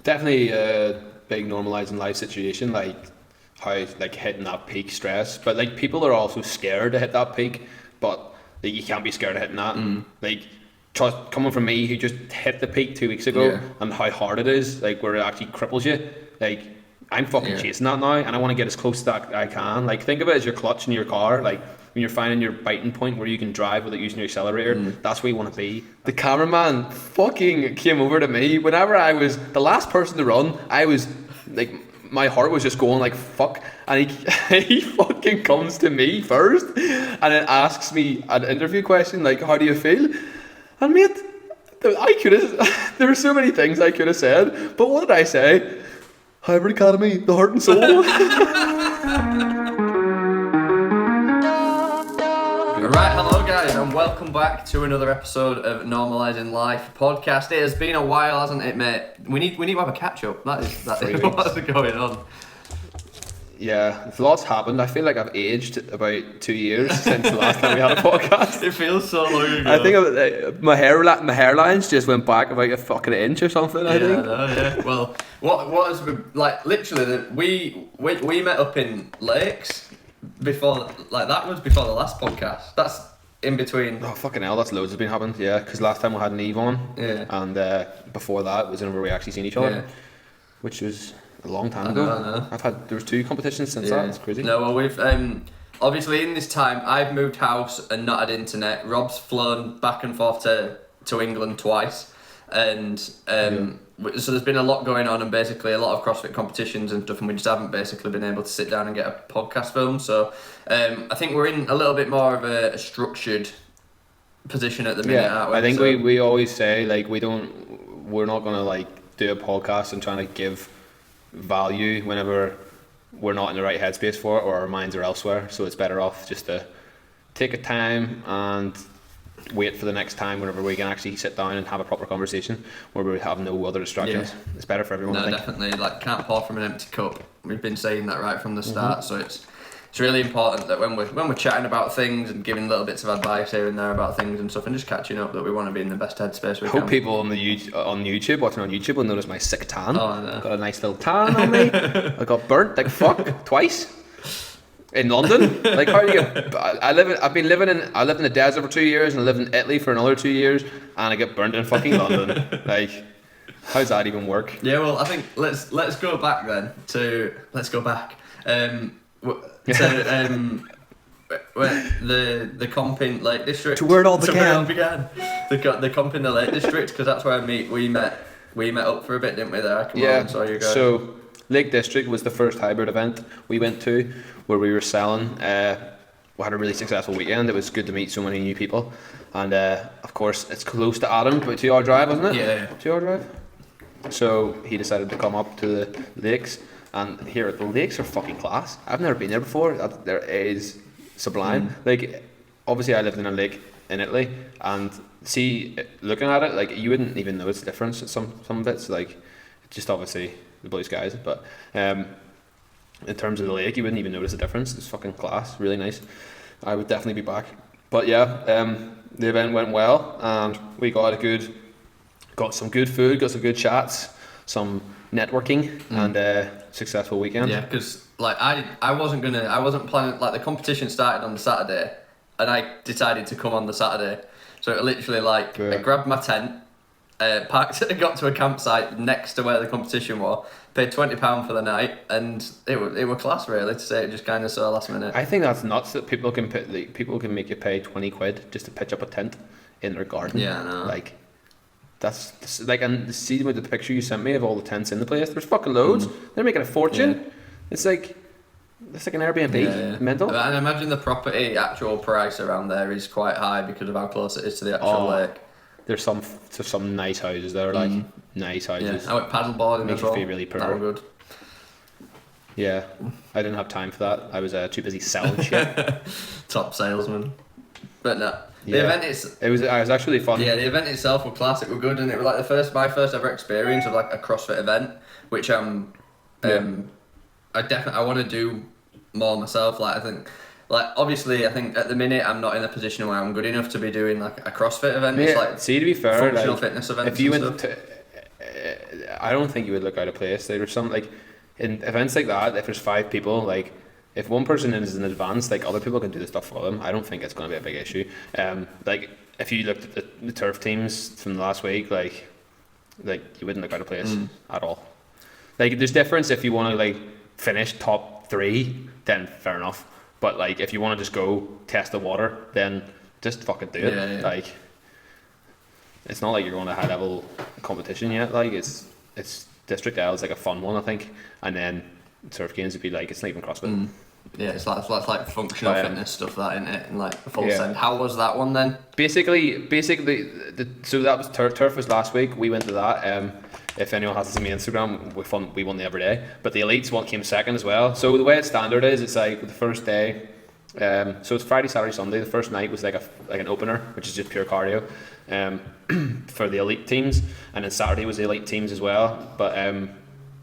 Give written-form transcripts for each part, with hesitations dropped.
Definitely a big normalising life situation, like how like hitting that peak stress. But like people are also scared to hit that peak, but like, you can't be scared of hitting that. Like coming from me who just hit the peak 2 weeks ago and how hard it is, like where it actually cripples you. Like I'm fucking chasing that now, and I want to get as close to that I can. Like think of it as your clutch in your car, like when you're finding your biting point where you can drive without using your accelerator. That's where you want to be. The cameraman fucking came over to me whenever I was the last person to run. I was like, my heart was just going like fuck, and he fucking comes to me first and it asks me an interview question like, how do you feel? And mate, I could have, there were so many things I could have said, but what did I say? Hybrid Academy, the heart and soul. Right, hello guys, and welcome back to another episode of Normalising Life podcast. It has been a while, hasn't it, mate? We need to have a catch up. That's what's going on. Yeah, lots happened. I feel like I've aged about 2 years since the last time we had a podcast. It feels so long ago. I think my hairlines just went back about a fucking inch or something. I think. Yeah. Well, what has been like literally we met up in Lakes before, like that was before the last podcast. That's in between. Oh fucking hell, that's loads has been happened. Yeah, because last time we had Neve on. Yeah. And before that was whenever we actually seen each other, which was a long time ago. I know. There was 2 competitions since that. It's crazy. No, well we've obviously in this time I've moved house and not had internet. Rob's flown back and forth to England twice, and so there's been a lot going on and basically a lot of CrossFit competitions and stuff, and we just haven't basically been able to sit down and get a podcast film. So I think we're in a little bit more of a structured position at the minute. Yeah, aren't we? I think we always say like we're not gonna like do a podcast and trying to give value whenever we're not in the right headspace for it or our minds are elsewhere. So it's better off just to take a time and wait for the next time whenever we can actually sit down and have a proper conversation where we have no other distractions. It's better for everyone. No, I think. definitely. Like can't pour from an empty cup. We've been saying that right from the start. So it's really important that when we're chatting about things and giving little bits of advice here and there about things and stuff and just catching up, that we want to be in the best headspace we can. Hope people on YouTube watching on YouTube will notice my sick tan. Oh, I know. Got a nice little tan on me. I got burnt like fuck twice in London. Like how do you get? I lived in the desert for 2 years and I lived in Italy for another 2 years and I get burnt in fucking London. Like how's that even work? Yeah, well, I think let's go back then to where the comp in Lake District, to where it all began. The comp in the Lake District, because that's where we met up for a bit, didn't we? There, So Lake District was the first hybrid event we went to where we were selling. We had a really successful weekend. It was good to meet so many new people, and of course it's close to Adam, about 2 hour drive, wasn't it? Yeah. 2 hour drive. So he decided to come up to the lakes. And here, the lakes are fucking class. I've never been there before. There is sublime. Like, obviously, I lived in a lake in Italy, and looking at it, like you wouldn't even notice the difference. Some of it's like just obviously the blue skies, but in terms of the lake, you wouldn't even notice the difference. It's fucking class, really nice. I would definitely be back. But yeah, the event went well, and we got some good food, got some good chats, some networking, and successful weekend. Yeah, because like I wasn't planning. Like the competition started on the Saturday, and I decided to come on the Saturday. So it literally like I grabbed my tent, parked, got to a campsite next to where the competition was, paid £20 for the night, and it were class really. To say it just kind of so last minute. I think that's nuts that people can make you pay 20 quid just to pitch up a tent in their garden. Yeah, I know. Like. That's like, and see with the picture you sent me of all the tents in the place. There's fucking loads. They're making a fortune. Yeah. It's like an Airbnb. Yeah. Mental. And imagine the property actual price around there is quite high because of how close it is to the actual lake. There's some nice houses there, like nice houses. Yeah. I went paddleboarding Makes as well. You feel really poor. That was good. Yeah, I didn't have time for that. I was too busy selling shit. Top salesman. But no. Yeah. The event it was actually fun. Yeah, the event itself was classic, were good, and it was like my first ever experience of like a CrossFit event, which I want to do more myself. Like I think, like obviously I think at the minute I'm not in a position where I'm good enough to be doing like a CrossFit event. Yeah, it's like to be fair, functional fitness events. I don't think you would look out of place. There's some like in events like that. If there's 5 people, like if one person is in advance, like other people can do the stuff for them. I don't think it's going to be a big issue. Like if you looked at the turf teams from the last week, like you wouldn't look out of place at all. Like there's difference if you want to like finish top 3, then fair enough. But like if you want to just go test the water, then just fucking do it. Yeah. Like it's not like you're going to high level competition yet. Like it's District L is like a fun one, I think, and then turf games would be like it's not even CrossFit. Yeah, it's like functional fitness stuff, that, isn't it? And like full Yeah. send. How was that one then? Basically, so that was turf was last week. We went to that. If anyone hasn't seen me Instagram, we won the every day. But the elites one came second as well. So the way it's standard is, it's like the first day. So it's Friday, Saturday, Sunday. The first night was like an opener, which is just pure cardio, for the elite teams, and then Saturday was the elite teams as well. But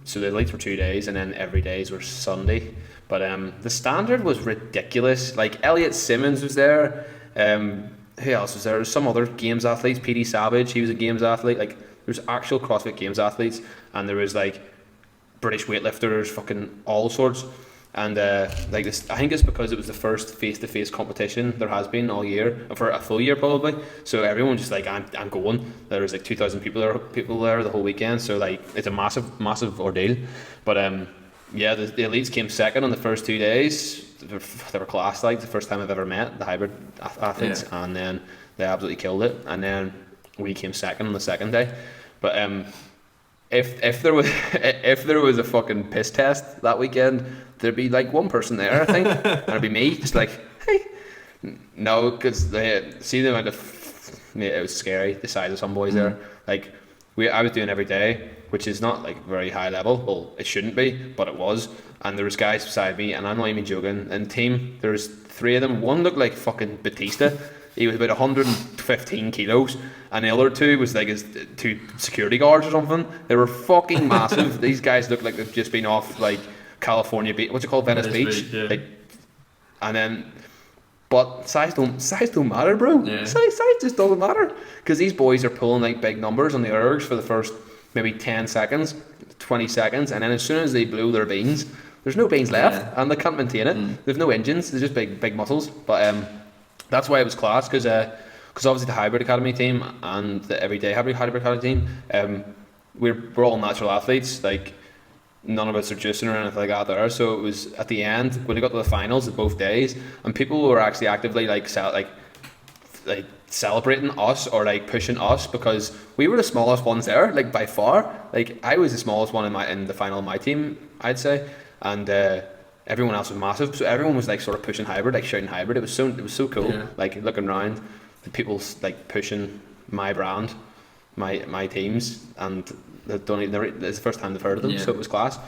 so the elites were 2 days, and then every days were Sunday. But the standard was ridiculous. Like Elliot Simmons was there. Who else was there? There was some other games athletes. PD Savage, he was a games athlete. Like there's actual CrossFit games athletes, and there was like British weightlifters, fucking all sorts. And like this, I think it's because it was the first face-to-face competition there has been all year, for a full year probably. So everyone just like I'm going. There was like 2,000 people there the whole weekend. So like it's a massive ordeal. But yeah, the elites came second on the first 2 days. They were class, like the first time I've ever met the hybrid athletes, and then they absolutely killed it. And then we came second on the second day. But if there was a fucking piss test that weekend, there'd be like one person there, I think, and it'd be me, just like, hey, no, because they see the amount of, it was scary, the size of some boys there. Like I was doing every day, which is not like very high level. Well, it shouldn't be, but it was. And there was guys beside me, and I'm not even joking. In the team, there was 3 of them. One looked like fucking Batista. He was about 115 kilos, and the other 2 was like his 2 security guards or something. They were fucking massive. These guys looked like they've just been off like California Beach. What's it called, Venice Beach? Yeah. Like, and then, but size don't matter, bro. Yeah. Size just doesn't matter, because these boys are pulling like big numbers on the ergs for the first maybe 10 seconds, 20 seconds, and then as soon as they blow their beans, there's no beans left, and they can't maintain it. They've no engines. They're just big muscles. But that's why it was class, because obviously the hybrid academy team and the everyday hybrid academy team, we're all natural athletes. Like none of us are juicing or anything like that there. So it was at the end when we got to the finals of both days, and people were actually actively like celebrating us or like pushing us, because we were the smallest ones there, like by far. Like I was the smallest one in the final of my team, I'd say, and everyone else was massive. So everyone was like sort of pushing hybrid, like shouting hybrid. It was so cool. Yeah. Like looking around, the people like pushing my brand, my teams, and they don't even, it's the first time they've heard of them. Yeah. So it was class.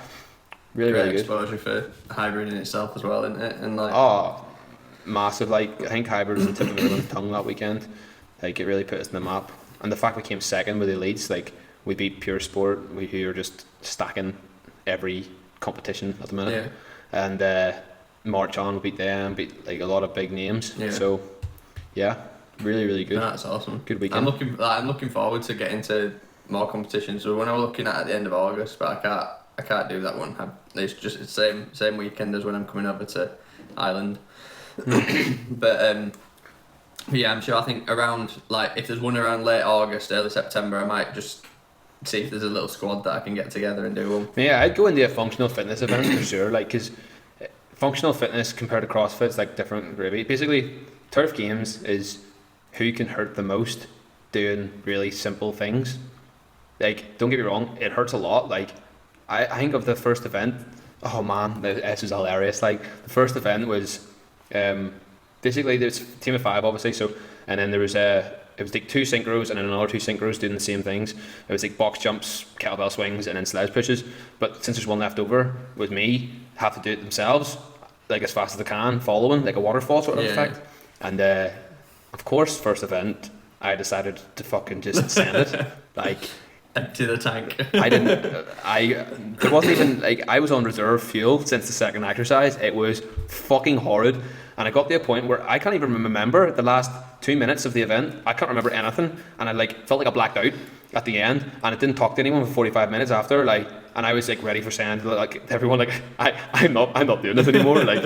Really Great good. exposure for hybrid in itself as well, isn't it? And like, Oh, massive. Like I think hybrid was the tip of everyone's tongue that weekend. Like it really put us in the map. And the fact we came second with the elites, like we beat Pure Sport, who are just stacking every competition at the minute. yeah. And March on, we beat them, beat like a lot of big names. Yeah. So yeah, really good. That's awesome. Good weekend. I'm looking forward to getting to more competitions. So when I was looking at the end of August, but I can't do that one. It's just the same weekend as when I'm coming over to Ireland. But yeah, I'm sure. I think around, like, if there's one around late August, early September, I might just see if there's a little squad that I can get together and do one. Yeah, I'd go into a functional fitness event for sure. Like, because functional fitness compared to CrossFit is like different gravy. Basically, turf games is who can hurt the most doing really simple things. Like, don't get me wrong, it hurts a lot. Like, I think of the first event. Oh man, this was hilarious. Like, the first event was basically there's a team of 5, obviously. So, and then there was it was like 2 synchros and then another 2 synchros doing the same things. It was like box jumps, kettlebell swings, and then sledge pushes. But since there's one left over, with me, have to do it themselves, like as fast as they can, following like a waterfall sort of effect. And of course, first event, I decided to fucking just send it. Like, empty the tank. There wasn't even, like, I was on reserve fuel since the second exercise. It was fucking horrid. And I got to a point where I can't even remember the last 2 minutes of the event, I can't remember anything, and I like felt like I blacked out at the end, and I didn't talk to anyone for 45 minutes after, like, and I was like ready for saying like to everyone, like, I'm not doing this anymore. Like,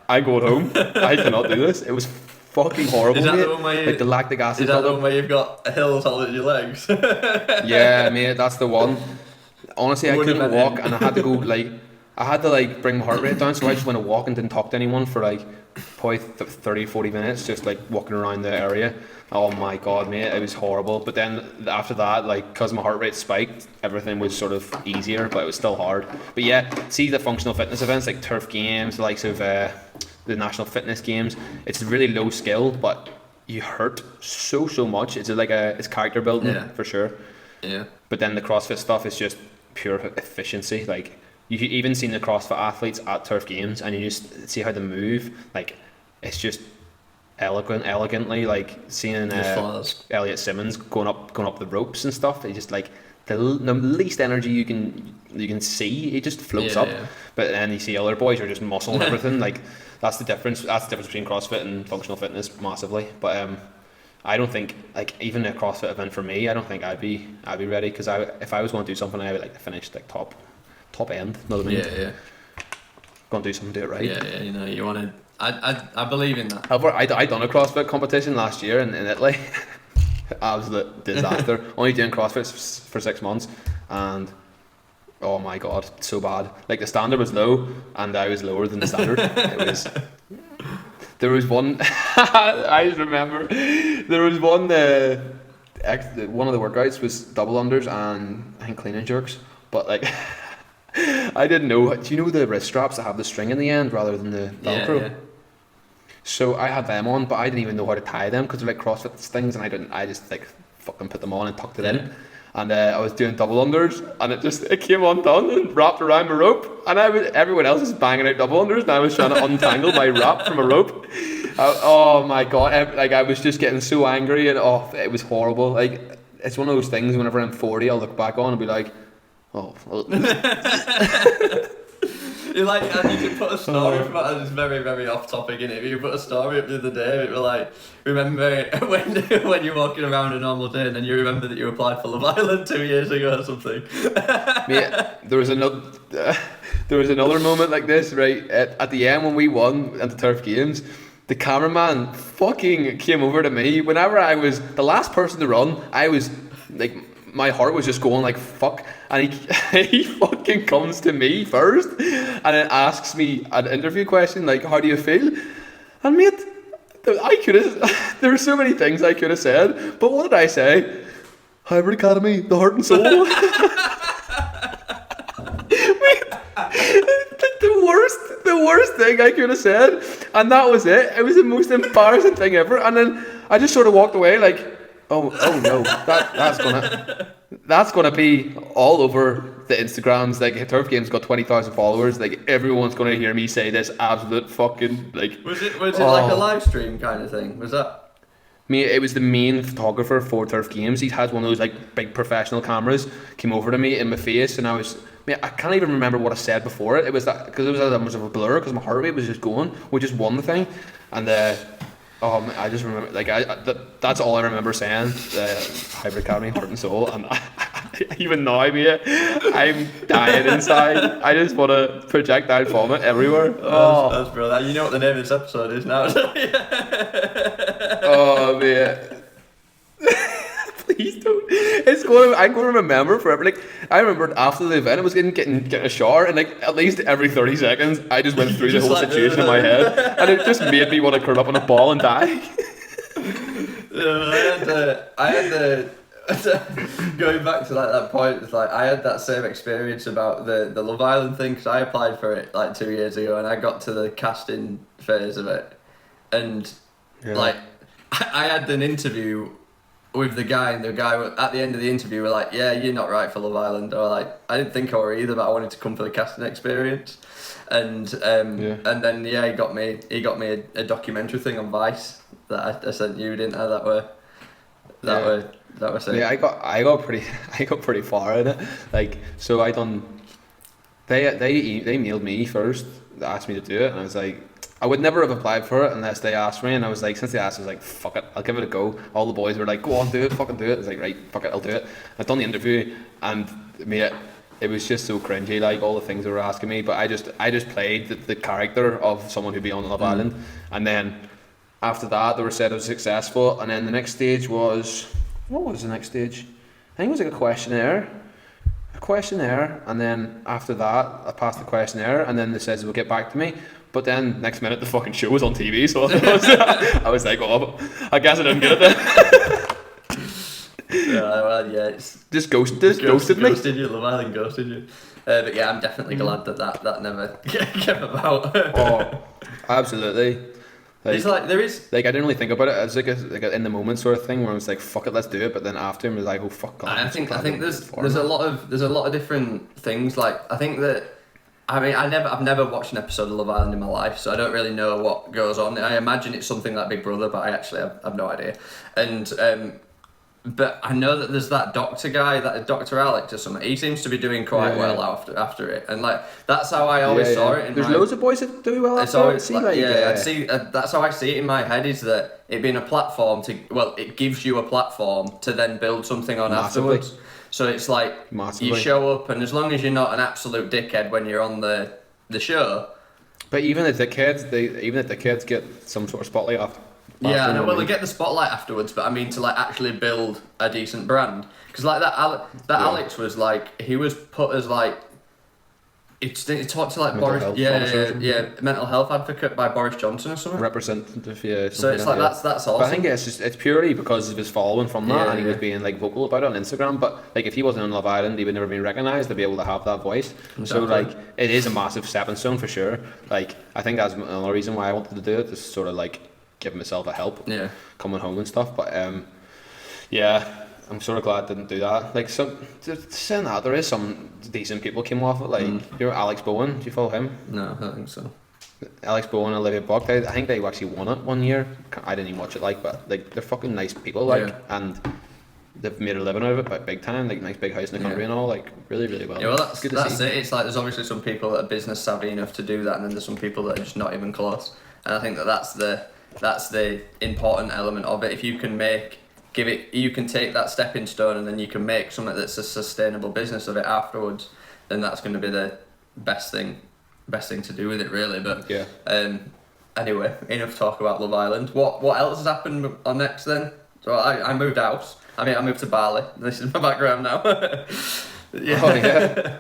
I'm going home. I cannot do this. It was fucking horrible. Is that mate. the one where like the lactic acid? Is that the one where you've got hills holding your legs? Yeah, mate, that's the one. Honestly, I Wouldn't couldn't have walk, been and I had to go like, I had to like bring my heart rate down, so I just went to walk and didn't talk to anyone for like probably 30-40 minutes, just like walking around the area. Oh my god, mate, it was horrible. But then after that, like, because my heart rate spiked, everything was sort of easier, but it was still hard. But yeah, see the functional fitness events like turf games, the likes of the national fitness games, it's really low skill, but you hurt so much. It's like it's character building, for sure. Yeah. But then the CrossFit stuff is just pure efficiency. Like, you even seen the CrossFit athletes at turf games, and you just see how they move. Like, it's just elegantly. Like seeing Elliot Simmons going up the ropes and stuff. He just like the least energy you can see. He just floats up. Yeah. But then you see other boys are just muscle and everything. Like, that's the difference. That's the difference between CrossFit and functional fitness massively. But I don't think, like, even a CrossFit event for me, I don't think I'd be ready, because if I was going to do something, I would like to finish like top end. Know what I mean? Yeah. Go and do something, do it right. Yeah. You know, you want to. I believe in that. However, I done a CrossFit competition last year in Italy. Absolute disaster. Only doing CrossFit for 6 months, and oh my god, so bad. Like, the standard was low, and I was lower than the standard. There was one. I just remember there was one. One of the workouts was double unders and I think clean and jerks, but like. I didn't know. Do you know the wrist straps that have the string in the end rather than the Velcro? Yeah. So I had them on, but I didn't even know how to tie them because they're like CrossFit things, and I just like fucking put them on and tucked it in. And I was doing double unders, and it came undone and wrapped around my rope. And everyone else was banging out double unders, and I was trying to untangle my wrap from a rope. Oh my god! Like, I was just getting so angry, and it was horrible. Like, it's one of those things. Whenever I'm 40, I'll look back on and be like, oh. You like, and you could put a story from it. It's very, very off topic, innit? You could put a story up the other day. It was like, remember when you're walking around a normal day, and then you remember that you applied for Love Island 2 years ago or something. Mate, there was another moment like this, right? At the end when we won at the Turf Games, the cameraman fucking came over to me. Whenever I was the last person to run, I was like, my heart was just going like fuck, and he fucking comes to me first and then asks me an interview question like, how do you feel? And mate, there were so many things I could have said, but what did I say? Hybrid Academy, the heart and soul. Mate, like the worst thing I could have said, and that was it. It was the most embarrassing thing ever. And then I just sort of walked away like, oh no, that's gonna be all over the Instagrams. Like, Turf Games got 20,000 followers. Like, everyone's gonna hear me say this absolute fucking like. Was it like a live stream kind of thing? Was that? It was the main photographer for Turf Games. He has one of those like big professional cameras. Came over to me in my face, and I can't even remember what I said before it. It was that because it was that much of a blur because my heart rate was just going. We just won the thing, and I just remember, like, that's all I remember saying. Hybrid Academy, heart and soul, and even now, mate, I'm dying inside. I just want to projectile vomit everywhere. That's brilliant. You know what the name of this episode is now. Oh mate. Please don't. I'm going to remember forever. Like, I remembered after the event, I was getting a shower, and like at least every 30 seconds, I just went through the whole situation in my head, and it just made me want to curl up in a ball and die. I had going back to like that point. It's like I had that same experience about the Love Island thing because I applied for it like 2 years ago, and I got to the casting phase of it, and like I had an interview with the guy, and the guy at the end of the interview were like, yeah, you're not right for Love Island, or like, I didn't think I were either, but I wanted to come for the casting experience, and then he got me a documentary thing on Vice that I sent you, didn't I? That was it. Yeah, I got pretty far in it. Like, so they emailed me first, asked me to do it, and I was like, I would never have applied for it unless they asked me, and I was like, since they asked, I was like, fuck it, I'll give it a go. All the boys were like, go on, do it, fucking do it. I was like, right, fuck it, I'll do it. I've done the interview, and mate, it was just so cringy, like all the things they were asking me. But I just played the character of someone who'd be on Love Island, and then after that, they were said I was successful, and then the next stage was, what was the next stage? I think it was like a questionnaire, and then after that, I passed the questionnaire, and then they said they'll get back to me. But then next minute, the fucking show was on TV, so I was like, oh, I guess I didn't get it then. Yeah, well, yeah, it's just ghosted me. Ghosted you, Love Island ghosted you. But yeah, I'm definitely glad that never came about. Oh, absolutely. It's like there is like I didn't really think about it as like a in the moment sort of thing where I was like, fuck it, let's do it. But then after, I was like, oh fuck. God, I think there's a lot of different things. Like I think that. I mean, I've never watched an episode of Love Island in my life, so I don't really know what goes on. I imagine it's something like Big Brother, but I actually have no idea. And but I know that there's that doctor guy, that Dr. Alex or something. He seems to be doing quite well after it, and like that's how I always saw it. There's loads of boys that do well after it. I'd see. That's how I see it in my head. Is that it being a platform it gives you a platform to then build something on afterwards. So it's like you show up, and as long as you're not an absolute dickhead when you're on the show. But even the kids get some sort of spotlight after. Yeah, no, well, they get the spotlight afterwards, but I mean to like actually build a decent brand, because like Alex was like he was put as like he talked to like mental mental health advocate by Boris Johnson or something. Representative, yeah. So it's like that's awesome. But I think it's purely because of his following from that, and he was being like vocal about it on Instagram. But like if he wasn't on Love Island, he would never been recognised to be able to have that voice. Exactly. So like it is a massive stepping stone for sure. Like I think that's another reason why I wanted to do it, is sort of like give myself a help. Yeah. Coming home and stuff, but yeah. I'm sort of glad I didn't do that. Like, so saying that, there is some decent people came off it. Like, you know, Alex Bowen. Do you follow him? No, I don't think so. Alex Bowen and Olivia Buck. I think they actually won it one year. I didn't even watch it, like, but like they're fucking nice people, like, and they've made a living out of it, like big time. Like, nice big house in the country and all. Like, really, really well. Yeah, well, that's it. It's like there's obviously some people that are business savvy enough to do that, and then there's some people that are just not even close. And I think that's the important element of it. If you can you can take that stepping stone, and then you can make something that's a sustainable business of it afterwards, then that's going to be the best thing to do with it, really. But yeah. Anyway, enough talk about Love Island. What else has happened on next then? So I moved house. I mean, I moved to Bali. This is my background now. Yeah.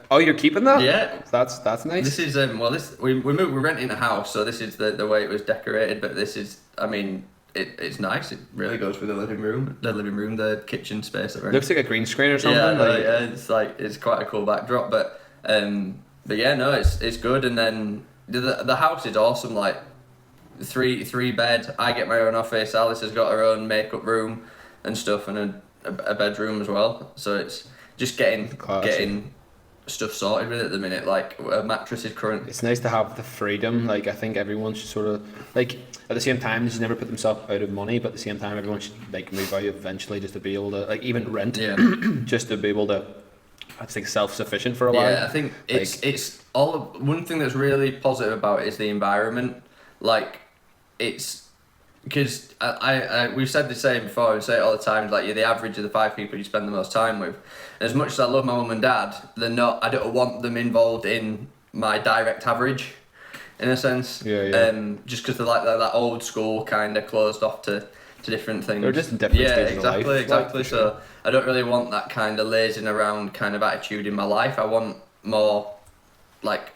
Oh yeah. You're keeping that? Yeah. That's nice. This is we're renting a house, so this is the way it was decorated. But this is, I mean. It's nice. It really goes with the living room, the kitchen space. Looks like a green screen or something. Yeah, it's quite a cool backdrop. But yeah, no, it's good. And then the house is awesome. Like three bed. I get my own office. Alice has got her own makeup room and stuff, and a bedroom as well. So it's just getting stuff sorted with it at the minute. Like a mattress is current. It's nice to have the freedom. Like I think everyone should sort of like at the same time they should never put themselves out of money, but at the same time everyone should like move out eventually just to be able to like even rent. Yeah. Just to be able to I think self-sufficient for a while. Yeah, I think it's all one thing that's really positive about it is the environment. Like it's because we've said the same before, we say it all the time, like you're the average of the 5 people you spend the most time with. And as much as I love my mum and dad, I don't want them involved in my direct average, in a sense. Yeah. Just because they're like that old school kind of closed off to different things. They're just in different stages of life. Exactly. So sure. I don't really want that kind of lazing around kind of attitude in my life. I want more like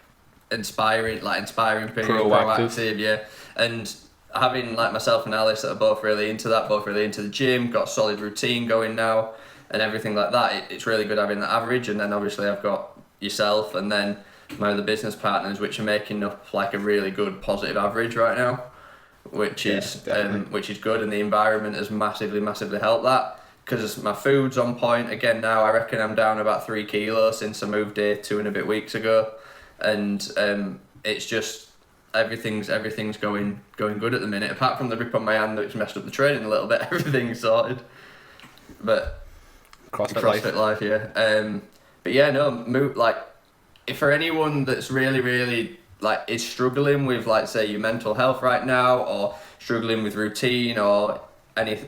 inspiring people, proactive, yeah. And having like myself and Alice that are both really into the gym, got a solid routine going now and everything like that, it's really good having that average. And then obviously I've got yourself and then my other business partners, which are making up like a really good positive average right now, which is good. And the environment has massively helped that, because my food's on point again now. I reckon I'm down about 3 kilos since I moved here 2 and a bit weeks ago, and it's just everything's going good at the minute, apart from the rip on my hand which messed up the training a little bit. Everything's sorted, but CrossFit life, yeah. But yeah, no, like if for anyone that's really like is struggling with, like, say, your mental health right now, or struggling with routine or any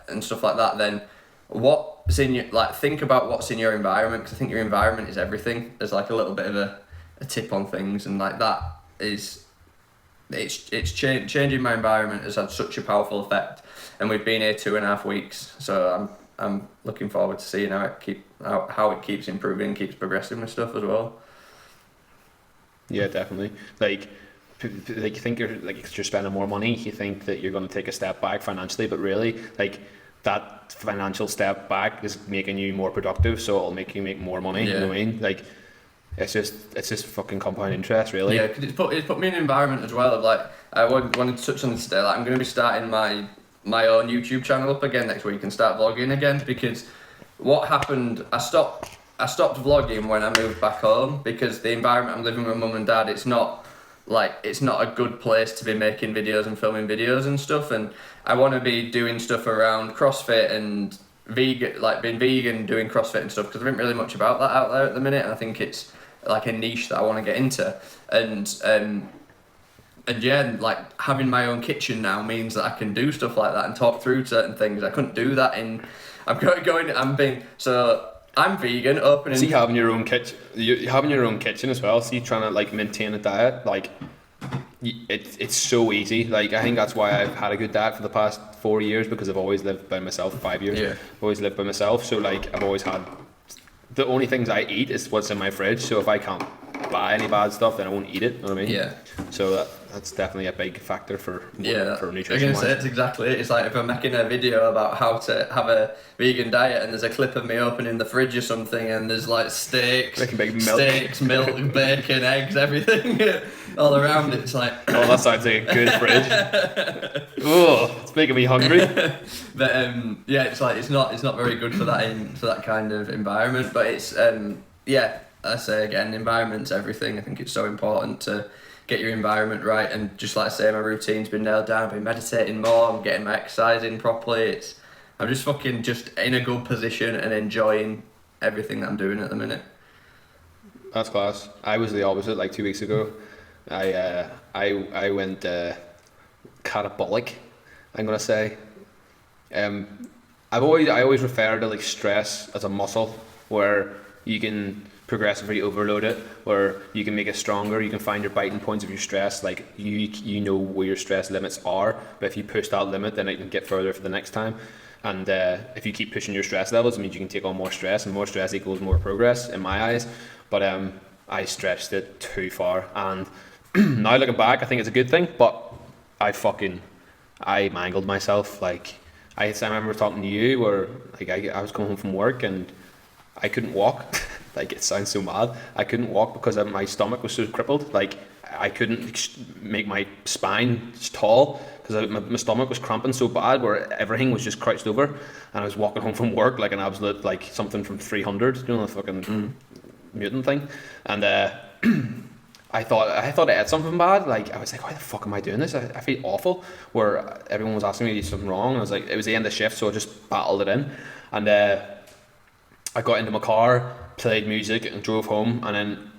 and stuff like that, then what's in your, like, think about what's in your environment, because I think your environment is everything. There's like a little bit of a tip on things, and like that is changing my environment has had such a powerful effect, and we've been here 2.5 weeks, so I'm looking forward to seeing how it keeps improving, keeps progressing with stuff as well. Yeah, definitely. Like you think you're spending more money, you think that you're going to take a step back financially, but really, like, that financial step back is making you more productive, so it'll make you make more money. Yeah. You know what I mean? Like, it's just fucking compound interest, really. Yeah, because it's put me in an environment as well of, like, I wanted to touch on this today. Like, I'm going to be starting my own YouTube channel up again next week and start vlogging again, because what happened, I stopped vlogging when I moved back home, because the environment I'm living with mum and dad, it's not a good place to be making videos and filming videos and stuff, and I want to be doing stuff around CrossFit and vegan, like being vegan, doing CrossFit and stuff, because there isn't really much about that out there at the minute, and I think it's like a niche that I want to get into, and yeah, like, having my own kitchen now means that I can do stuff like that and talk through certain things. I couldn't do that I'm vegan, opening. See, having your own kitchen as well. See, trying to, like, maintain a diet, like, it's so easy. Like, I think that's why I've had a good diet for the past 4 years, because I've always lived by myself. 5 years. Yeah. I've always lived by myself. So, like, I've always had, the only things I eat is what's in my fridge. So if I can't buy any bad stuff, then I won't eat it. You know what I mean? Yeah. So that's definitely a big factor for nutrition. I'm gonna say it's exactly it. It's like if I'm making a video about how to have a vegan diet, and there's a clip of me opening the fridge or something, and there's like steaks, milk, bacon, eggs, everything all around it. It's like, oh, that sounds like a good fridge. Oh, it's making me hungry. But yeah, it's like it's not very good for that kind of environment. But it's I say again, environment's everything. I think it's so important to get your environment right, and just like I say, my routine's been nailed down. I've been meditating more, I'm getting my exercise in properly. I'm just fucking just in a good position and enjoying everything that I'm doing at the minute. That's class. I was the opposite. Like 2 weeks ago, I went catabolic, I'm gonna say. I always refer to, like, stress as a muscle, where you can progressively overload it, where you can make it stronger. You can find your biting points of your stress. Like, you know where your stress limits are, but if you push that limit, then it can get further for the next time. And if you keep pushing your stress levels, it means you can take on more stress, and more stress equals more progress in my eyes. But I stretched it too far, and now looking back, I think it's a good thing. But I mangled myself. Like, I remember talking to you, where, like, I was coming home from work and I couldn't walk. Like, it sounds so mad. I couldn't walk because my stomach was so crippled. Like, I couldn't make my spine tall because my stomach was cramping so bad, where everything was just crouched over. And I was walking home from work like an absolute, like, something from 300, you know, the fucking mutant thing. And I thought I had something bad. Like, I was like, why the fuck am I doing this? I feel awful. Where everyone was asking me to do something wrong, and I was like, it was the end of the shift, so I just battled it in. And I got into my car, played music, and drove home. And then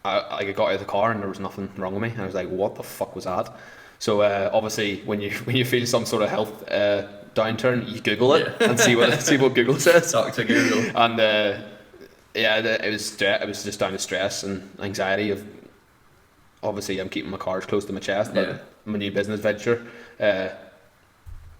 I got out of the car, and there was nothing wrong with me. And I was like, what the fuck was that? So obviously, when you feel some sort of health downturn, you Google it and see what Google says. Talk to Google. And it was just down to stress and anxiety of. Obviously, I'm keeping my cards close to my chest, but my new business venture,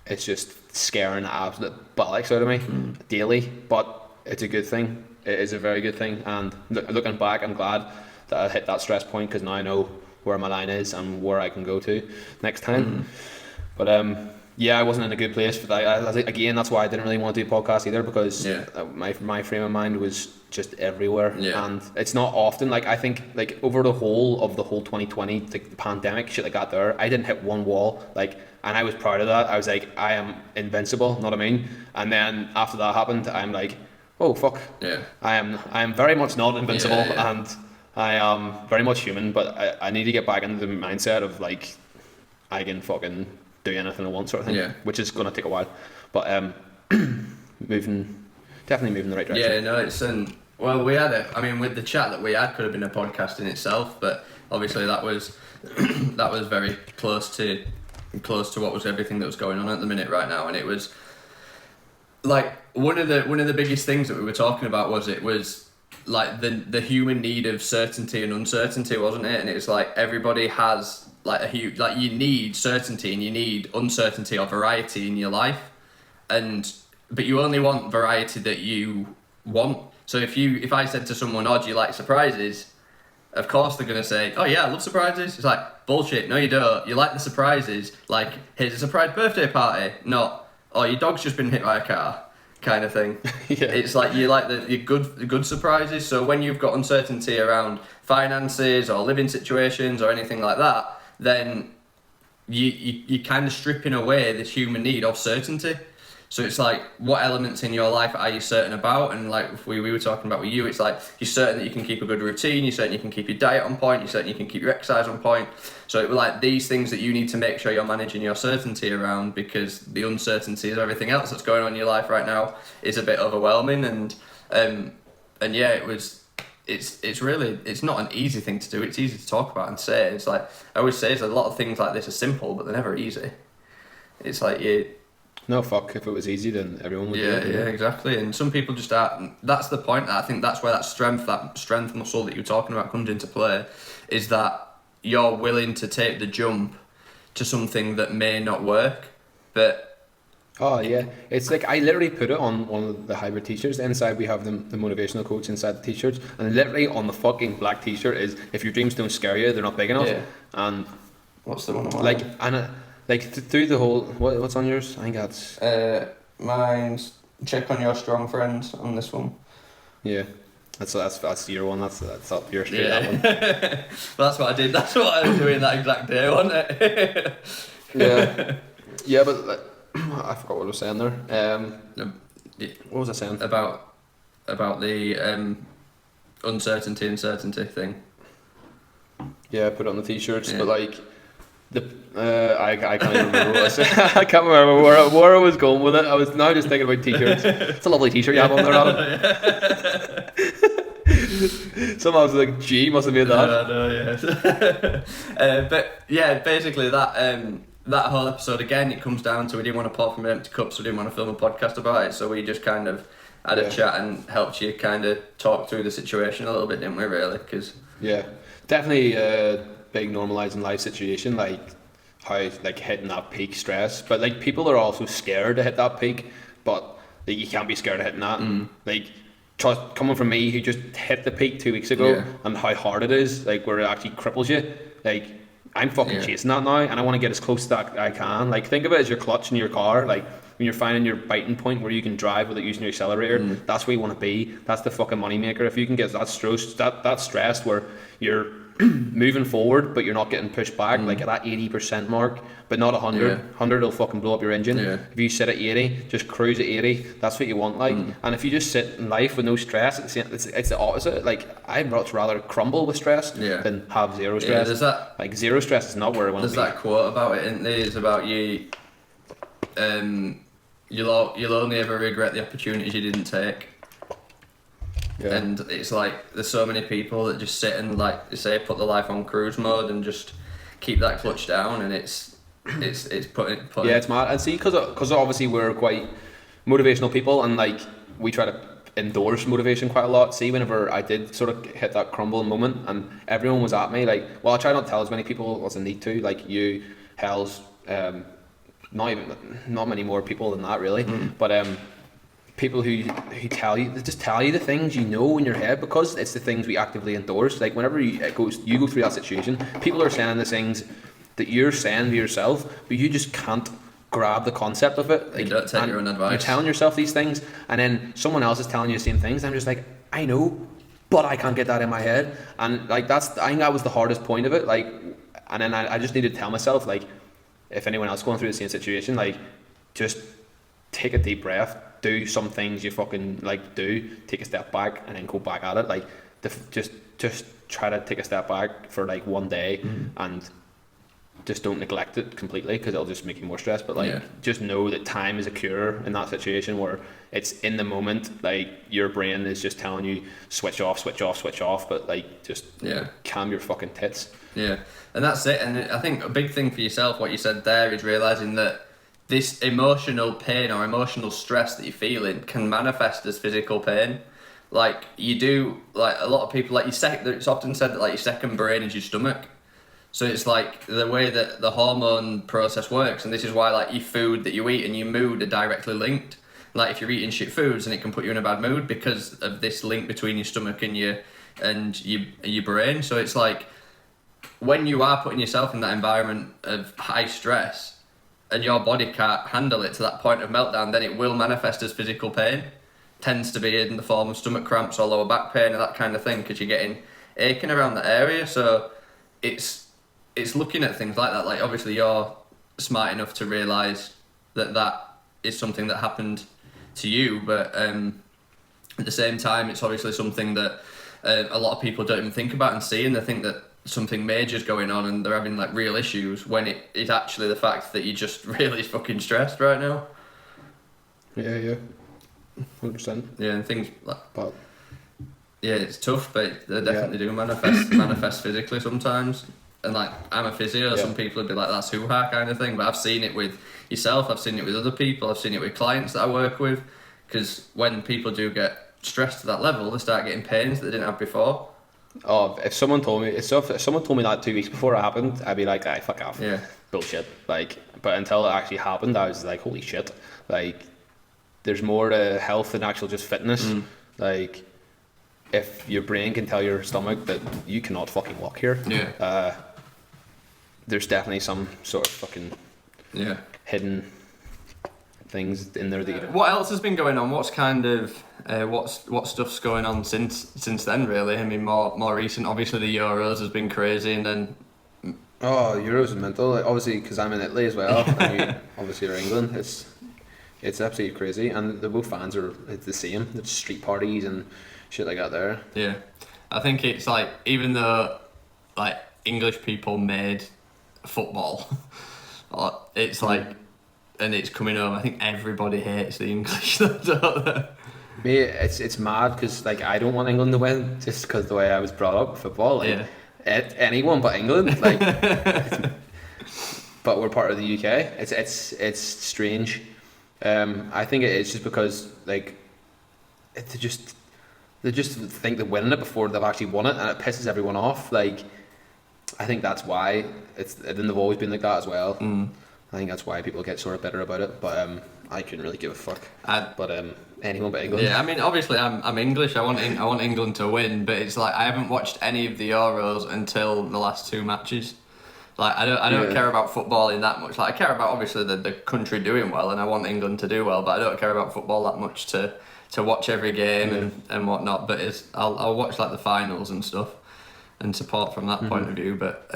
it's just scaring the absolute bollocks out of me daily. But it's a good thing. It is a very good thing. And looking back, I'm glad that I hit that stress point, because now I know where my line is and where I can go to next time. But I wasn't in a good place for that. I think, again, that's why I didn't really want to do a podcast either, because my frame of mind was just everywhere. And it's not often, like, I think, like, over the whole 2020, like, the pandemic shit like that there, I didn't hit one wall, like, and I was proud of that. I was like, I am invincible, know what I mean? And then after that happened, I'm like, oh fuck, I am very much not invincible, and I am very much human, but I need to get back into the mindset of, like, I can fucking do anything I want, sort of thing, which is going to take a while, but definitely moving in the right direction. Well, we had with the chat that we had, could have been a podcast in itself, but obviously that was that was very close to what was everything that was going on at the minute right now, and it was like one of the biggest things that we were talking about was like the human need of certainty and uncertainty, wasn't it? And it's like everybody has like a huge, like you need certainty and you need uncertainty or variety in your life, but you only want variety that you want. So if I said to someone, "Oh, do you like surprises?" Of course they're gonna say, "Oh yeah, I love surprises." It's like, bullshit. No, you don't. You like the surprises. Like, here's a surprise birthday party. Not, "Oh, your dog's just been hit by a car," kind of thing. Yeah. It's like you like the good surprises. So when you've got uncertainty around finances or living situations or anything like that, then you kind of stripping away this human need of certainty. So it's like, what elements in your life are you certain about? And like if we were talking about with you, it's like you're certain that you can keep a good routine, you're certain you can keep your diet on point, you're certain you can keep your exercise on point. So it was like these things that you need to make sure you're managing your certainty around, because the uncertainty of everything else that's going on in your life right now is a bit overwhelming. And yeah, it's really, it's not an easy thing to do. It's easy to talk about and say. It's like I always say, a lot of things like this are simple, but they're never easy. It's like No, fuck, if it was easy, then everyone would do it. Yeah, exactly. And some people just aren't. That's the point. I think that's where that strength muscle that you're talking about comes into play, is that you're willing to take the jump to something that may not work, but... Oh, yeah. It's like, I literally put it on one of the hybrid t-shirts. Inside we have the motivational quotes inside the t-shirts, and literally on the fucking black t-shirt is, if your dreams don't scare you, they're not big enough. Yeah. And... What's the one on like, and like through the whole, what's on yours? I think that's mine's check on your strong friends on this one. Yeah, that's your one. That's up your street. Yeah. That one. Well, that's what I did. That's what I was doing that exact day, wasn't it? Yeah, but I forgot what I was saying there. What was I saying about the uncertainty and certainty thing? Yeah, I put it on the t-shirts, but like. I can't even remember what I said. I can't remember where I was going with it. I was now just thinking about t-shirts. It's a lovely t-shirt you have on there, Adam. Somehow I was like, gee, must have made that. I know, yes. But yeah, basically that whole episode, again, it comes down to we didn't want to pour from an empty cup, so we didn't want to film a podcast about it, so we just kind of had a chat and helped you kind of talk through the situation a little bit, didn't we, really? Cause... Yeah, definitely big normalising life situation, like how like hitting that peak stress, but like people are also scared to hit that peak, but like, you can't be scared of hitting that. Like coming from me who just hit the peak 2 weeks ago, and how hard it is, like where it actually cripples you, like I'm fucking chasing that now, and I want to get as close to that I can. Like think of it as your clutch in your car, like when you're finding your biting point where you can drive without using your accelerator, that's where you want to be. That's the fucking money maker. If you can get that stress where you're moving forward but you're not getting pushed back, like at that 80% mark, but not 100. 100 will fucking blow up your engine. If you sit at 80, just cruise at 80. That's what you want. Like, and if you just sit in life with no stress, it's the opposite. Like I'd much rather crumble with stress than have zero stress. There's that, like zero stress is not where I want to be. There's that quote about it, isn't there? It's about you. You'll only ever regret the opportunities you didn't take. Yeah. And it's like there's so many people that just sit and like say put their life on cruise mode and just keep that clutch down, and it's putting yeah, it's mad. And see, because obviously we're quite motivational people, and like we try to endorse motivation quite a lot. See, whenever I did sort of hit that crumbling moment and everyone was at me, like, well, I try not to tell as many people as I need to, like you, Hells, not many more people than that really, but people who tell you, they just tell you the things you know in your head, because it's the things we actively endorse. Like whenever you go through that situation, people are saying the things that you're saying to yourself, but you just can't grab the concept of it. Like, you don't take your own advice. You're telling yourself these things, and then someone else is telling you the same things. I'm just like, I know, but I can't get that in my head. And like I think that was the hardest point of it. Like, and then I just need to tell myself, like, if anyone else going through the same situation, like, just take a deep breath. Do some things you fucking like do, take a step back and then go back at it. Like just try to take a step back for like one day and just don't neglect it completely, because it'll just make you more stressed. But like, just know that time is a cure in that situation where it's in the moment. Like, your brain is just telling you switch off, switch off, switch off. But like, just calm your fucking tits. Yeah, and that's it. And I think a big thing for yourself, what you said there, is realizing that this emotional pain or emotional stress that you're feeling can manifest as physical pain. Like, you do, like a lot of people, like it's often said that like your second brain is your stomach. So it's like the way that the hormone process works, and this is why like your food that you eat and your mood are directly linked. Like, if you're eating shit foods, and it can put you in a bad mood because of this link between your stomach and your brain. So it's like, when you are putting yourself in that environment of high stress and your body can't handle it to that point of meltdown, then it will manifest as physical pain. Tends to be in the form of stomach cramps or lower back pain and that kind of thing, because you're getting aching around that area. So it's looking at things like that. Like, obviously you're smart enough to realise that is something that happened to you, but at the same time, it's obviously something that a lot of people don't even think about and see, and they think that something major's going on and they're having like real issues, when it is actually the fact that you're just really fucking stressed right now. Yeah, 100%. Yeah, and things like, but yeah, it's tough, but they definitely do manifest physically sometimes. And like, I'm a physio, some people would be like, that's hoo-ha kind of thing, but I've seen it with yourself, I've seen it with other people, I've seen it with clients that I work with, because when people do get stressed to that level, they start getting pains that they didn't have before. Oh, if someone told me that 2 weeks before it happened, I'd be like, "Aye, fuck off." Yeah. Bullshit. Like, but until it actually happened, I was like, "Holy shit!" Like, there's more to health than actual just fitness. Like, if your brain can tell your stomach that you cannot fucking walk here, there's definitely some sort of fucking hidden things in there that. What else has been going on? What's kind of what stuff's going on since then? Really, I mean, more recent. Obviously, the Euros has been crazy, and then Euros is mental. Like, obviously, because I'm in Italy as well, and you obviously are England. It's absolutely crazy, and the both fans are the same. There's street parties and shit like that there. Yeah, I think it's like, even though like English people made football, it's like, and it's coming home, I think everybody hates the English, don't they? Me, it's mad, because like, I don't want England to win, just because the way I was brought up with football. Like, anyone but England. Like, but we're part of the UK. It's strange. I think it's just because like, they just think they're winning it before they've actually won it, and it pisses everyone off. Like, I think that's why then they've always been like that as well. I think that's why people get sort of bitter about it. But I couldn't really give a fuck. Anyone but England. Yeah, I mean, obviously I'm English. I want England to win, but it's like, I haven't watched any of the Euros until the last two matches. Like, I don't care about footballing that much. Like, I care about obviously the country doing well, and I want England to do well, but I don't care about football that much to watch every game and whatnot. But I'll watch like the finals and stuff and support from that point of view. But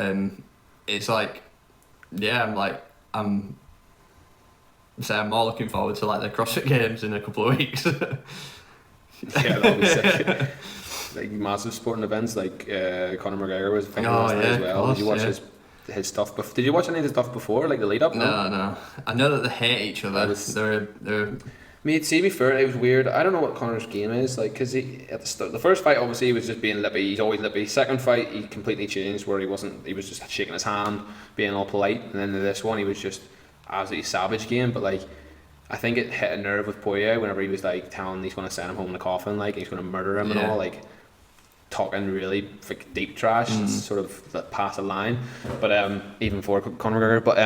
it's like, I'm more looking forward to like the CrossFit Games in a couple of weeks. That'll be sick. Like, massive sporting events, like Conor McGregor was fighting last night as well. Did you watch his stuff? Did you watch any of the stuff before, like the lead up? No. I know that they hate each other. They're. I mean, to be fair, it was weird. I don't know what Conor's game is like, because at the first fight, obviously he was just being lippy. He's always lippy. Second fight, he completely changed, where he wasn't. He was just shaking his hand, being all polite. And then this one, he was just absolutely savage game. But like, I think it hit a nerve with Poirier whenever he was like telling he's going to send him home in a coffin, like he's going to murder him and all, like talking really like deep trash, sort of past a line. But even for Conor McGregor. But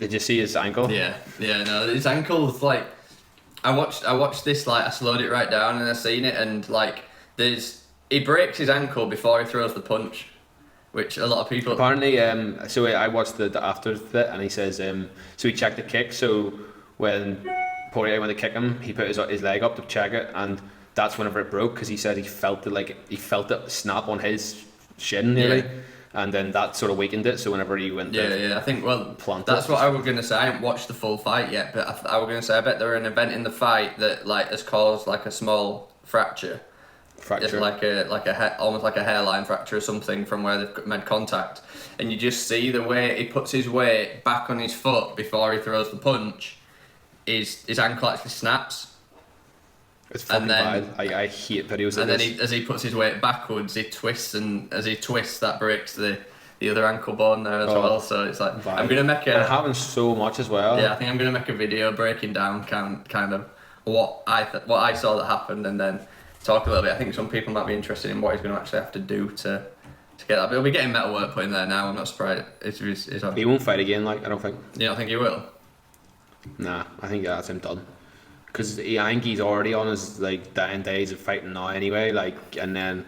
did you see his ankle? Yeah, no, his ankle's like. I watched this, like, I slowed it right down and I seen it, and like, he breaks his ankle before he throws the punch, which a lot of people apparently. So I watched the after bit, and he says so he checked the kick. So when Poirier went to kick him, he put his leg up to check it, and that's whenever it broke, because he said he felt it snap on his shin nearly. And then that sort of weakened it, so whenever he went I think, that's what I was going to say. I haven't watched the full fight yet, but I was going to say, I bet there was an event in the fight that like has caused like a small fracture. fracture, almost like a hairline fracture or something from where they've made contact, and you just see the way he puts his weight back on his foot before he throws the punch, his ankle actually snaps. It's fucking bad. I hate videos of this. And then as he puts his weight backwards, he twists, and as he twists, that breaks the other ankle bone there as well. So it's like I'm gonna make it happens so much as well. Yeah, I think I'm gonna make a video breaking down kind of what I saw that happened, and then talk a little bit. I think some people might be interested in what he's gonna actually have to do to get that. But he'll be getting metal work put in there now. I'm not surprised. He won't fight again. Like, I don't think. You don't think he will? Nah, I think that's him done. Because I think he's already on his like dying days of fighting now anyway. Like, and then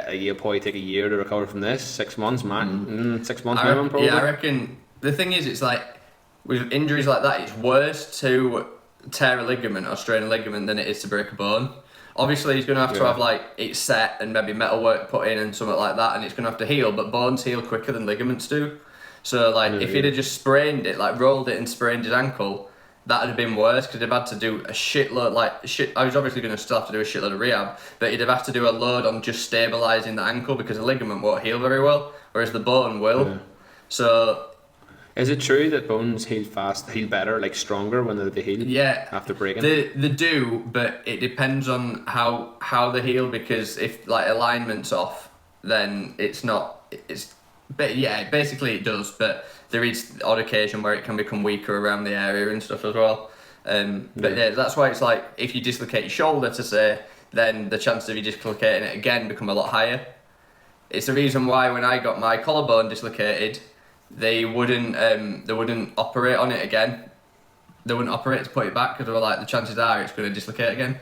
he'll probably take a year to recover from this. 6 months, man. 6 months minimum, probably. Yeah, I reckon. The thing is, it's like with injuries like that, it's worse to tear a ligament or strain a ligament than it is to break a bone. Obviously, he's going to have to have like it set and maybe metal work put in and something like that, and it's going to have to heal. But bones heal quicker than ligaments do. So like, if he'd have just sprained it, like rolled it and sprained his ankle, that'd have been worse because he'd have had to do a shitload. I was obviously going to still have to do a shitload of rehab, but he'd have had to do a load on just stabilising the ankle because the ligament won't heal very well, whereas the bone will. Yeah. So. Is it true that bones heal better, like stronger when they heal? Yeah. After breaking? They do, but it depends on how they heal, because if like alignment's off, then it's not. But yeah, basically it does, but there is odd occasion where it can become weaker around the area and stuff as well. But yeah, that's why it's like if you dislocate your shoulder to say, then the chances of you dislocating it again become a lot higher. It's the reason why when I got my collarbone dislocated, they wouldn't operate on it again. They wouldn't operate to put it back because they were like, the chances are it's going to dislocate again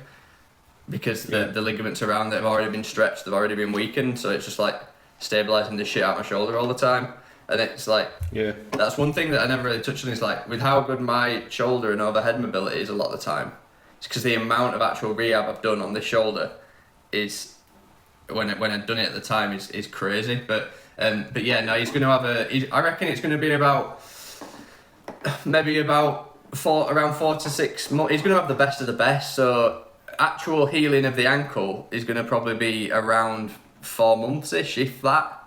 because the ligaments around it have already been stretched, they've already been weakened, so it's just like stabilising the shit out of my shoulder all the time. And it's like, that's one thing that I never really touched on, is like, with how good my shoulder and overhead mobility is a lot of the time, it's because the amount of actual rehab I've done on this shoulder is, when I'd done it at the time, is crazy. But yeah, no, he's going to have I reckon it's going to be around 4 to 6 months. He's going to have the best of the best, so actual healing of the ankle is going to probably be around 4 months-ish, if that.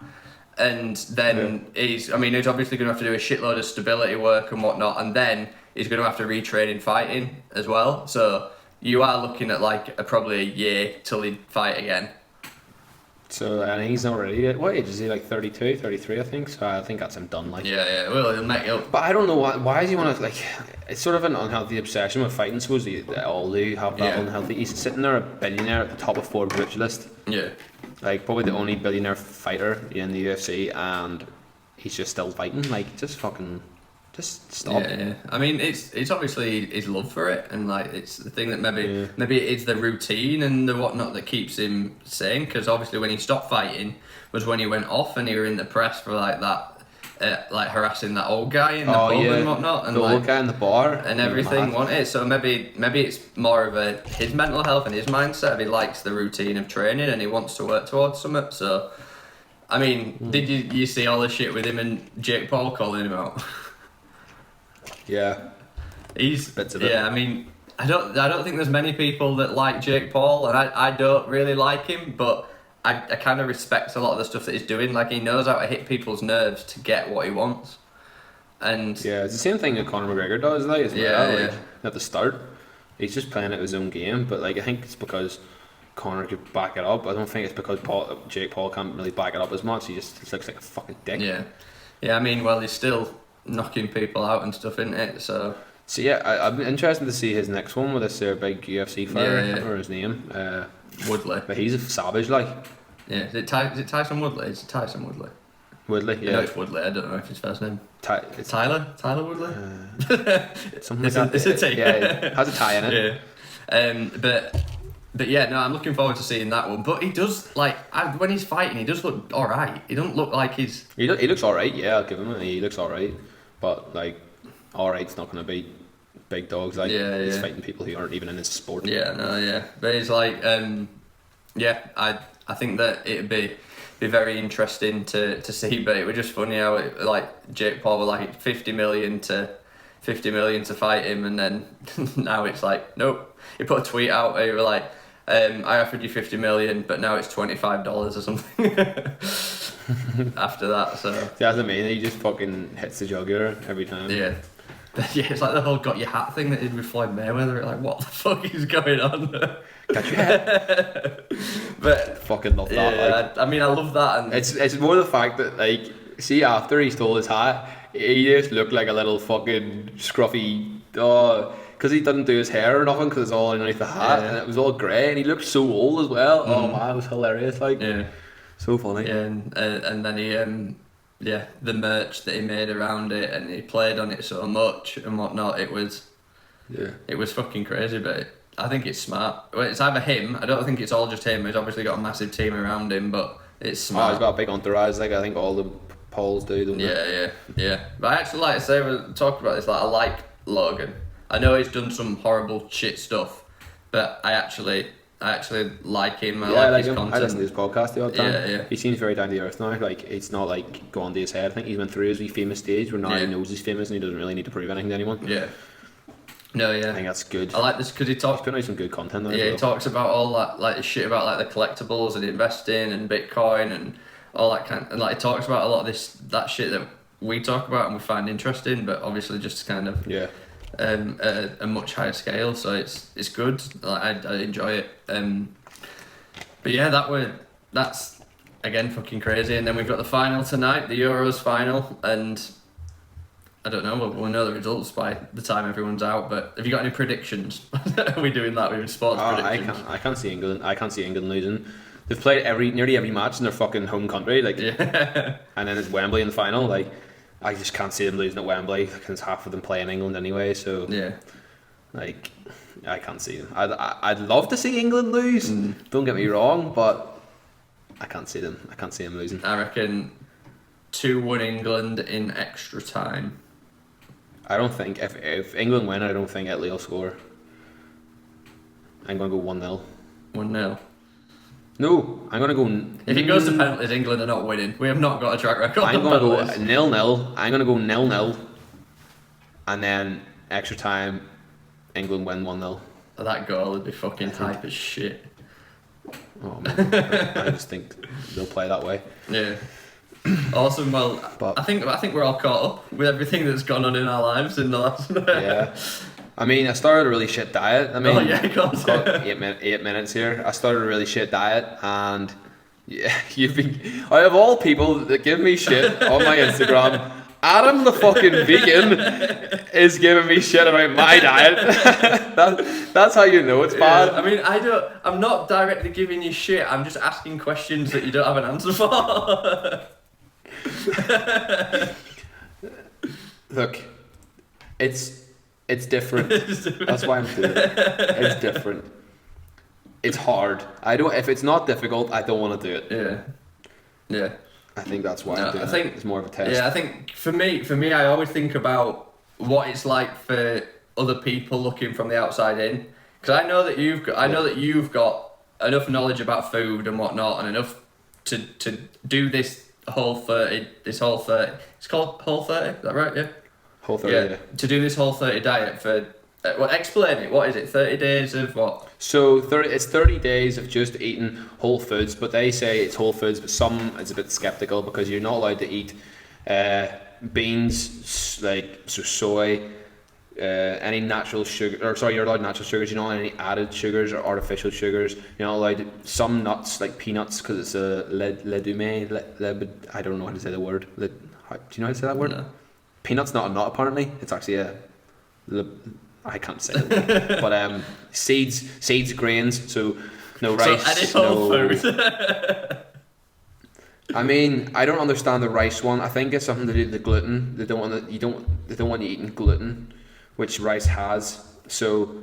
And then he's obviously going to have to do a shitload of stability work and whatnot, and then he's going to have to retrain in fighting as well. So you are looking at like probably a year till he'd fight again. So, and he's not ready yet. What age is he? Like 32, 33, I think. So I think that's him done. Like, yeah. Well, he'll make it up. But I don't know why does he want to, like? It's sort of an unhealthy obsession with fighting. Suppose they all do have that unhealthy. He's sitting there, a billionaire at the top of Forbes rich list. Yeah. Like probably the only billionaire fighter in the UFC, and he's just still fighting. Like, just stop. Yeah. I mean, it's obviously his love for it, and like it's the thing that maybe it's the routine and the whatnot that keeps him sane. Because obviously, when he stopped fighting was when he went off, and he were in the press for like that. Like harassing that old guy in the pub and whatnot, and the old guy in the bar and everything, wasn't it? So maybe it's more of his mental health and his mindset. If he likes the routine of training and he wants to work towards something. So, I mean, did you see all the shit with him and Jake Paul calling him out? Yeah, he's bits of it. Yeah, I mean, I don't think there's many people that like Jake Paul, and I don't really like him, but I kind of respect a lot of the stuff that he's doing. Like, he knows how to hit people's nerves to get what he wants. And yeah, it's the same thing that Conor McGregor does, like, as well. Like, at the start, he's just playing at his own game. But like, I think it's because Conor could back it up. I don't think it's because Jake Paul can't really back it up as much. He just looks like a fucking dick. Yeah. I mean, well, he's still knocking people out and stuff, isn't it? So yeah, I'm interested to see his next one with this big UFC fighter. I can't remember his name. Woodley. But he's a savage, like. Yeah, is it Tyson Woodley? It's Tyson Woodley. Woodley, yeah. I know it's Woodley, I don't know if it's his first name. Tyler Woodley? Something like that. It's a T. Yeah, it has a tie in it. Yeah. But yeah, no, I'm looking forward to seeing that one. But he does, like, when he's fighting, he does look alright. He doesn't look like he's... He looks alright, yeah, I'll give him it. He looks alright. But, like, alright's not going to beat big dogs. Like, he's fighting people who aren't even in his sport. Yeah. But he's like, I think that it'd be very interesting to see, but it was just funny how Jake Paul was like 50 million to fight him, and then now it's like, nope. He put a tweet out where he was like, I offered you 50 million, but now it's $25 or something after that. So That's amazing. He just fucking hits the jugular every time. yeah. But yeah, it's like the whole got your hat thing that he did with Floyd Mayweather. Like, what the fuck is going on? Got your hat. But Fucking love that. yeah, Like, I mean, I love that. And it's more the fact that, like, see, after he stole his hat, he just looked like a little fucking scruffy. Because he didn't do his hair or nothing, because it's all underneath the hat, and it was all grey, and he looked so old as well. Oh man, it was hilarious. Like, so funny. Yeah, and then he the merch that he made around it, and he played on it so much and whatnot. It was fucking crazy, but I think it's smart. Well, it's either him. I don't think it's all just him. He's obviously got a massive team around him, but it's smart. He's got a big entourage. Like, I think all the Pauls do, don't they? Yeah. But I actually, like I say, we talked about this. Like, I like Logan. I know he's done some horrible shit stuff, but I actually like him. I like his content. I listen to his podcast the odd time. Yeah. He seems very down to earth now. Like, it's not like going to his head. I think he's went through his wee famous stage where now he knows he's famous and he doesn't really need to prove anything to anyone. Yeah. No, yeah. I think that's good. I like this because he talks. He's putting out some good content there. Yeah, he talks about all that, like the shit about like the collectibles and investing and Bitcoin and all that kind. And like he talks about a lot of that shit that we talk about and we find interesting, but obviously just kind of a much higher scale. So it's good. Like I enjoy it. But yeah, that's again fucking crazy. And then we've got the final tonight, the Euros final, and I don't know. We'll know the results by the time everyone's out. But have you got any predictions? Are we doing that with sports predictions? I can't see England. I can't see England losing. They've played nearly every match in their fucking home country. Like, and then it's Wembley in the final. Like, I just can't see them losing at Wembley because half of them play in England anyway. So like, I can't see them. I'd love to see England lose. Don't get me wrong, but I can't see them. I can't see them losing. I reckon 2-1 England in extra time. I don't think if England win, I don't think Italy will score. I'm gonna go 1-0. 1-0. No, I'm gonna go. If it goes to penalties, England are not winning. We have not got a track record. I'm gonna go 0-0. I'm gonna go 0-0, and then extra time, England win 1-0. That goal would be fucking hype as shit. Oh man, I just think they'll play that way. Yeah. Awesome. Well, but I think we're all caught up with everything that's gone on in our lives in the last. Yeah. I mean, I started a really shit diet. I mean, of course. I've got 8 minutes here. I started a really shit diet, and you've been out of all people that give me shit on my Instagram. Adam the fucking vegan is giving me shit about my diet. That's how you know it's bad. I mean, I'm not directly giving you shit. I'm just asking questions that you don't have an answer for. Look, it's different. That's why I'm doing it. It's different. It's hard. If it's not difficult, I don't want to do it. Yeah. I think that's why I'm doing it. It's more of a test. Yeah, I think for me, I always think about what it's like for other people looking from the outside in. Because I know that you've got enough knowledge about food and whatnot, and enough to do this whole 30. It's called Whole 30. Is that right? Yeah. Whole 30. Yeah. To do this Whole 30 diet for. Explain it. What is it? 30 days of what? So it's 30 days of just eating whole foods, but they say it's whole foods, but some it's a bit skeptical because you're not allowed to eat beans, like soy, any natural sugar. Or sorry, you're allowed natural sugars. You're not allowed any added sugars or artificial sugars. You're not allowed some nuts like peanuts because it's a I don't know how to say the word. Do you know how to say that word? No. Peanuts not a nut apparently. It's actually I can't say it, but seeds, grains, so no rice, so any whole food. I mean, I don't understand the rice one. I think it's something to do with the gluten. They don't want you eating gluten, which rice has. So,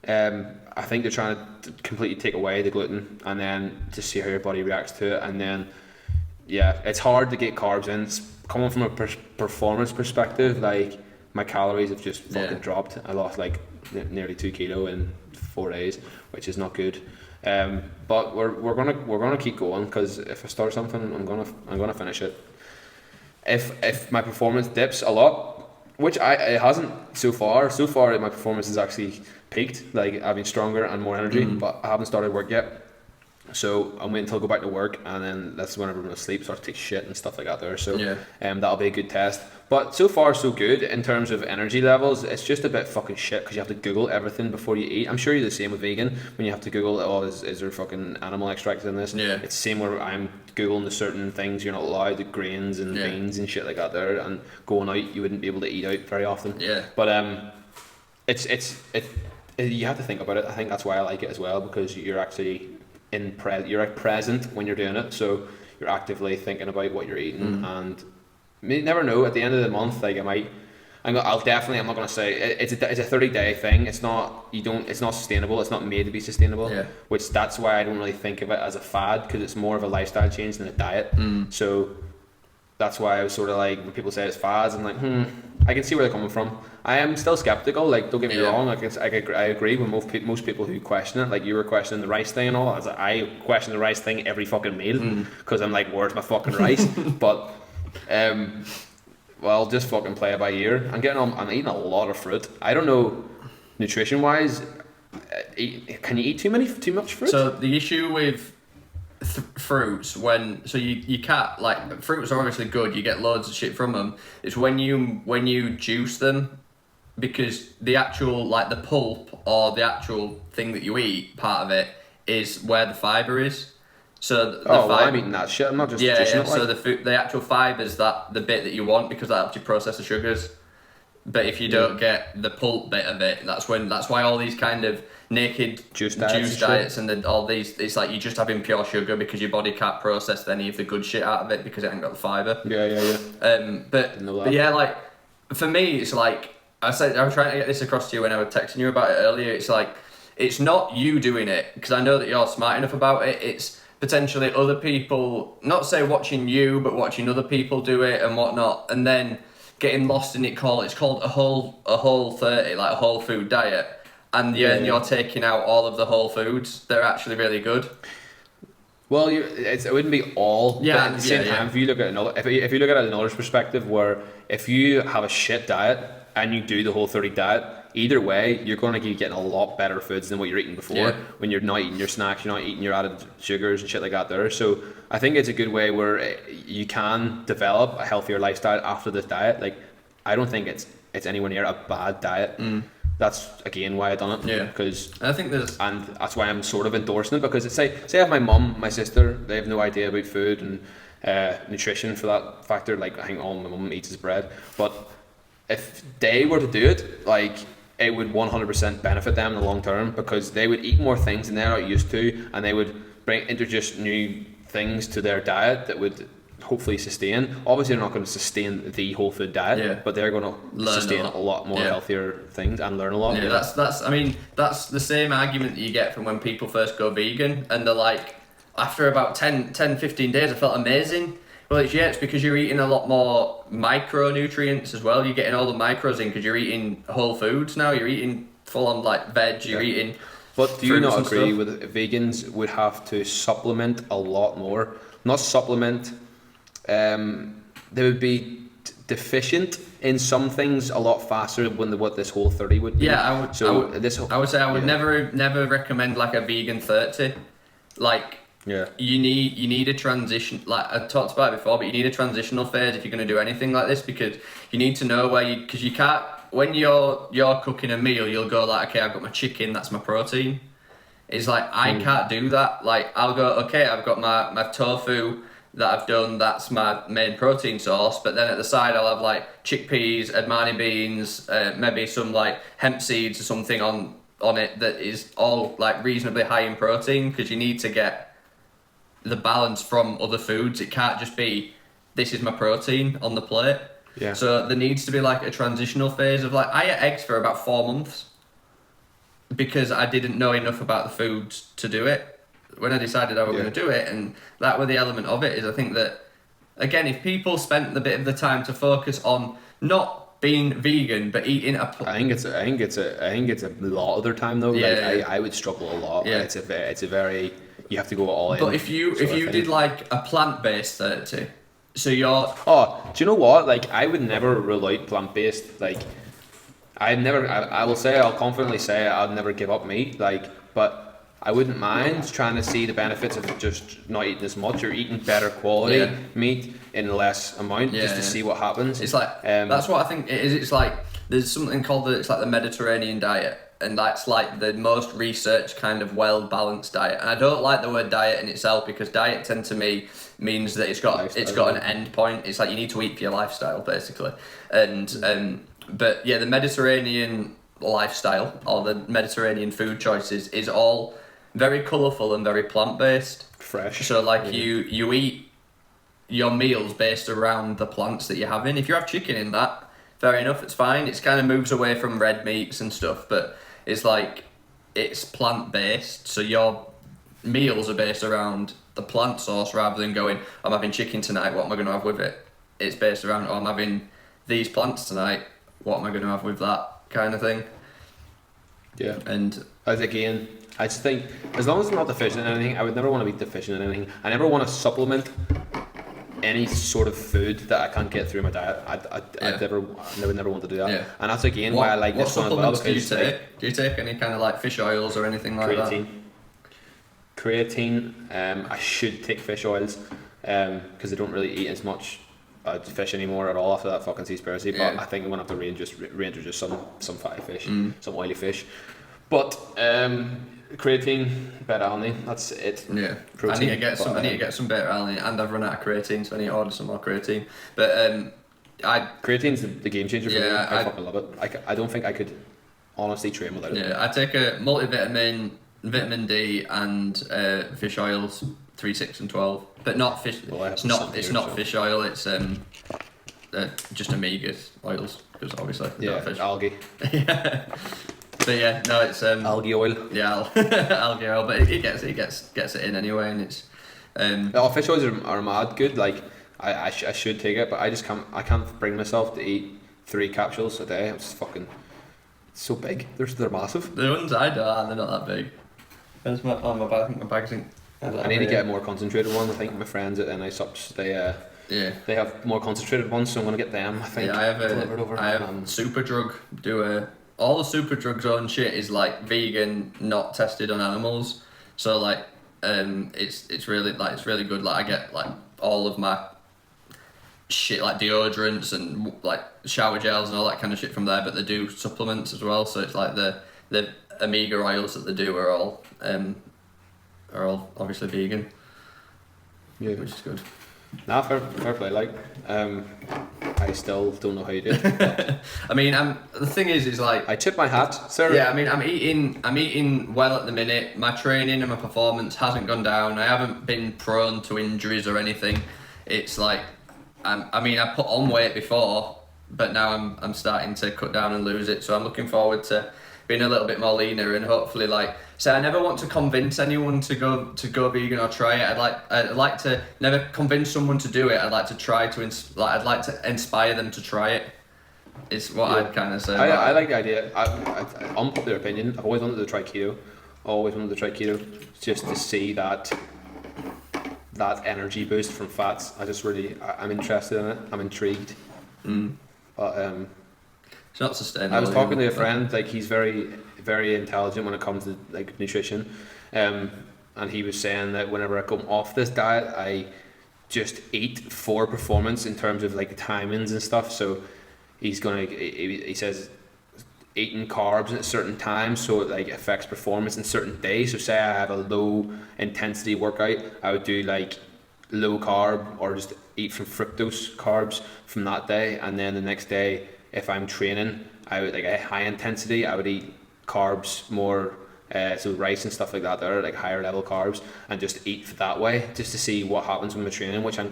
I think they're trying to completely take away the gluten and then to see how your body reacts to it. And then, yeah, it's hard to get carbs in. It's coming from a performance perspective, like. My calories have just fucking dropped. I lost like nearly 2 kilo in 4 days, which is not good. But we're gonna keep going because if I start something, I'm gonna finish it. If my performance dips a lot, which it hasn't so far. So far, my performance has actually peaked. Like I've been stronger and more energy, but I haven't started work yet. So I'm waiting until I go back to work, and then that's whenever I'm gonna sleep, start to take shit and stuff like that there. So that'll be a good test. But so far so good in terms of energy levels. It's just a bit fucking shit because you have to Google everything before you eat. I'm sure you're the same with vegan when you have to Google, oh, is there fucking animal extract in this? Yeah. It's the same where I'm Googling the certain things you're not allowed, the grains and beans and shit like that there, and going out you wouldn't be able to eat out very often. Yeah. But it's you have to think about it. I think that's why I like it as well, because you're actually you're present when you're doing it, so you're actively thinking about what you're eating, and you never know. At the end of the month, like I'm not gonna say it's a 30-day thing. It's not sustainable. It's not made to be sustainable. Yeah. Which that's why I don't really think of it as a fad, because it's more of a lifestyle change than a diet. So that's why I was sort of like, when people say it's fads, I'm like, I can see where they're coming from. I am still skeptical. Like, don't get me wrong. Like, I agree with most people who question it. Like, you were questioning the rice thing and all. I question the rice thing every fucking meal, because I'm like, where's my fucking rice? But well, just fucking play it by ear. I'm eating a lot of fruit. I don't know, nutrition wise, can you eat too much fruit? So the issue with fruits, you can't, like, fruits are obviously good, you get loads of shit from them. It's when you juice them, because the actual, like, the pulp or the actual thing that you eat, part of it is where the fibre is. So I'm eating that shit. I'm not just juicing it. So the actual fiber's the bit that you want, because that helps you process the sugars. But if you don't get the pulp bit of it, that's why all these kind of naked juice diets and then all these, it's like you're just having pure sugar because your body can't process any of the good shit out of it because it ain't got the fibre. But yeah, like, for me, it's like, I was trying to get this across to you when I was texting you about it earlier. It's like, it's not you doing it, because I know that you're smart enough about it. It's potentially other people, not say watching you, but watching other people do it and whatnot, and then getting lost in it. It's called a whole 30, like a whole food diet, and you're taking out all of the whole foods. They're actually really good. Well, it wouldn't be all. Yeah. But at the same time, if you look at if you look at another perspective, where if you have a shit diet and you do the whole 30 diet, either way, you're going to be getting a lot better foods than what you're eating before. When you're not eating your snacks, you're not eating your added sugars and shit like that there. So I think it's a good way where you can develop a healthier lifestyle after this diet. Like, I don't think it's anywhere near a bad diet. That's again why I done it. Yeah. Because I think and that's why I'm sort of endorsing it, because it's say I have my mum, my sister, they have no idea about food and nutrition for that factor. Like, I think all my mum eats is bread, but if they were to do it, like, it would 100% benefit them in the long term, because they would eat more things than they're not used to, and they would introduce new things to their diet that would hopefully sustain. Obviously, they're not going to sustain the whole food diet, but they're going to sustain a lot more healthier things and learn a lot. Yeah, that's the same argument that you get from when people first go vegan, and they're like, after about 10, 15 days, I felt amazing. Well, it's because you're eating a lot more micronutrients as well. You're getting all the macros in because you're eating whole foods now. You're eating full-on, like, veg. You're eating. But do you not agree with vegans would have to supplement a lot more? Not supplement. They would be deficient in some things a lot faster than what this whole 30 would be. Yeah, I would never recommend, like, a vegan 30. Like. Yeah. You need a transition, like I talked about it before, but you need a transitional phase if you're going to do anything like this, because you need to know because you can't, when you're cooking a meal, you'll go like, okay, I've got my chicken, that's my protein. It's like, I can't do that. Like, I'll go, okay, I've got my tofu that I've done, that's my main protein source, but then at the side I'll have like chickpeas, Edamame beans, maybe some like hemp seeds or something on it that is all like reasonably high in protein, because you need to get the balance from other foods. It can't just be, this is my protein on the plate. Yeah. So there needs to be like a transitional phase of, like, I ate eggs for about 4 months because I didn't know enough about the foods to do it. When I decided I was going to do it, and that was the element of it, is I think that, again, if people spent the bit of the time to focus on not being vegan but eating I think it's a lot of their time though. I would struggle a lot. It's a very, you have to go all in. But if you did like a plant-based 30, So you're Oh, do you know what? Like, I would never rule out plant-based. Like, I will say, I'll confidently say I'll never give up meat. Like, but I wouldn't mind trying to see the benefits of just not eating as much or eating better quality meat in less amount, just to see what happens. It's like that's what I think it is. It's like there's something called it's like the Mediterranean diet, and that's like the most researched kind of well balanced diet. And I don't like the word diet in itself, because diet to me means that it's got an end point. It's like you need to eat for your lifestyle basically, and but yeah, the Mediterranean lifestyle or the Mediterranean food choices is all very colourful and very plant based, fresh. So like you eat your meals based around the plants that you're having. If you have chicken in that, fair enough, it's fine. It's kind of moves away from red meats and stuff, but it's like it's plant based. So your meals are based around the plant source rather than going, I'm having chicken tonight, what am I going to have with it? It's based around, I'm having these plants tonight, what am I going to have with that kind of thing? Yeah. And as again, I just think as long as I'm not deficient in anything, I would never want to be deficient in anything. I never want to supplement any sort of food that I can't get through my diet. I would never want to do that. Yeah. And that's again why I like this one as well. What supplements do you take? Do you take any kind of like fish oils or anything like that? Creatine. I should take fish oils because I don't really eat as much fish anymore at all after that fucking Seaspiracy. But I think I'm gonna have to reintroduce some fatty fish, some oily fish. But creatine, beta-alanine, that's it. Yeah, protein, I need to get some beta-alanine, and I've run out of creatine, so I need to order some more creatine. But creatine's the game changer for me. I fucking love it. I don't think I could honestly train without it. Yeah, I take a multivitamin, vitamin D, and fish oils, 3, 6, and 12. But not fish. Well, it's not fish oil. It's just omega oils, because obviously fish. Algae. Yeah. But yeah, no, it's algae oil. Yeah, algae oil, but it gets it in anyway, and it's. Fish oils are mad good. Like I should take it, but I can't bring myself to eat 3 capsules a day. It's fucking so big. They're massive. The ones I do, they're not that big. There's my bag. I think my bag's in. I need to get a more concentrated one. I think my friends at NI Subs they have more concentrated ones, so I'm gonna get them. I think. Yeah, I have Superdrug all the Superdrug's own shit is like vegan, not tested on animals. So like, it's really good. Like I get like all of my shit like deodorants and like shower gels and all that kind of shit from there. But they do supplements as well. So it's like the omega oils that they do are all obviously vegan. Yeah, which is good. Nah, fair play. Like, I still don't know how you do it. I mean, the thing is like I tip my hat, sir. Yeah, I mean, I'm eating well at the minute. My training and my performance hasn't gone down. I haven't been prone to injuries or anything. It's like, I put on weight before, but now I'm starting to cut down and lose it. So I'm looking forward to being a little bit more leaner and hopefully like. So I never want to convince anyone to go vegan or try it. I'd like to never convince someone to do it. I'd like to try to I'd like to inspire them to try it. Is what I'd kind of say. I like the idea. Unpopular opinion. I've always wanted to try keto. Just to see that energy boost from fats. I'm interested in it. I'm intrigued. But it's not sustainable. I was talking to a friend. Like he's very very intelligent when it comes to like nutrition, and he was saying that whenever I come off this diet, I just eat for performance in terms of like timings and stuff. So he says eating carbs at certain times, so it like affects performance in certain days. So say I have a low intensity workout, I would do like low carb or just eat from fructose carbs from that day, and then the next day if I'm training, I would like a high intensity, I would eat carbs more, so rice and stuff like that. They're like higher level carbs, and just eat that way, just to see what happens when we're training. Which I'm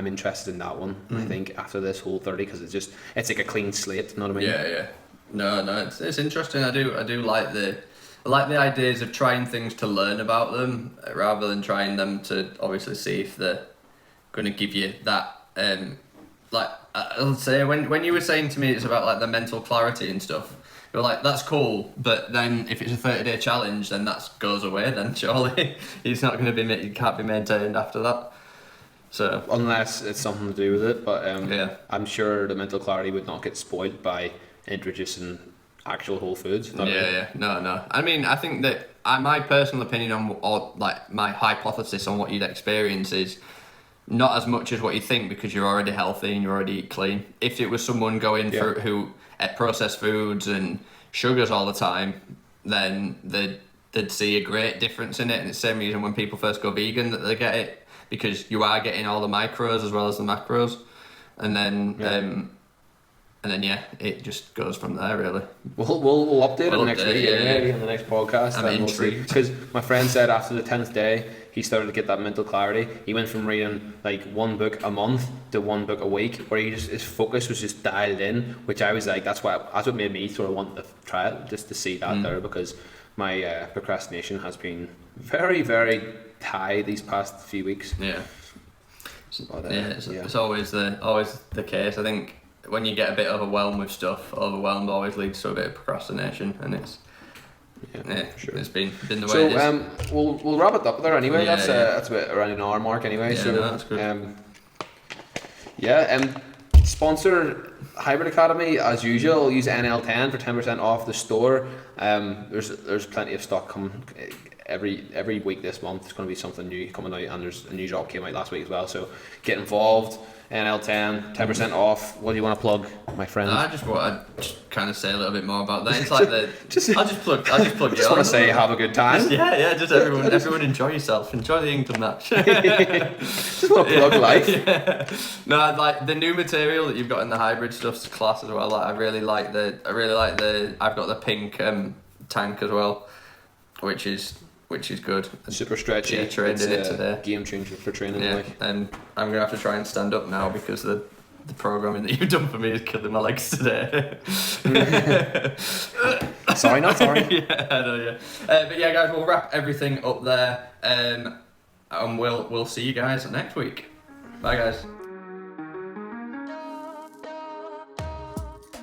interested in that one. I think after this whole 30, because it's like a clean slate. You know what I mean? Yeah. No, it's interesting. I do like the ideas of trying things to learn about them rather than trying them to obviously see if they're going to give you that. Like I'll say when you were saying to me it's about like the mental clarity and stuff. You're like, that's cool, but then if it's a 30-day challenge, then that goes away. Then surely it's not going to be. It can't be maintained after that. So unless it's something to do with it, but yeah. I'm sure the mental clarity would not get spoiled by introducing actual whole foods. Not really. Yeah. No. I mean, I think that my personal opinion on, or like my hypothesis on what you'd experience is not as much as what you think, because you're already healthy and you already eat clean. If it was someone going through who ate processed foods and sugars all the time, then they'd see a great difference in it. And it's the same reason when people first go vegan that they get it, because you are getting all the micros as well as the macros, and then it just goes from there really. We'll update it next week in the next podcast. I'm intrigued because my friend said after the 10th day he started to get that mental clarity. He went from reading like one book a month to one book a week, where his focus was just dialed in, which I was like, that's what made me sort of want to try it, just to see that there, because my procrastination has been very, very high these past few weeks. Yeah. But, It's always the case. I think when you get a bit overwhelmed with stuff, overwhelmed always leads to a bit of procrastination, and it's sure. It's been the way it is. We'll wrap it up there anyway. Yeah, That's about around an hour mark anyway. Yeah, so no, that's good. Sponsor Hybrid Academy as usual. Use NL10 for 10% off the store. There's plenty of stock coming every week this month. There's going to be something new coming out, and there's a new job came out last week as well. So get involved. NL10, 10% off. What do you want to plug, my friend? I just want to kind of say a little bit more about that. It's like I'll just plug. Just want to say have a good time. Just everyone enjoy yourself. Enjoy the England match. Just want to plug life. Yeah. No, like the new material that you've got in the hybrid stuff's class as well. Like I really like the. I've got the pink tank as well, which is good. Super stretchy. Yeah, trained in it today. Game changer for training. Yeah, and I'm gonna have to try and stand up now because the programming that you've done for me is killing my legs today. Sorry, not sorry. Yeah, I know. Yeah, but yeah, guys, we'll wrap everything up there, and we'll see you guys next week. Bye, guys.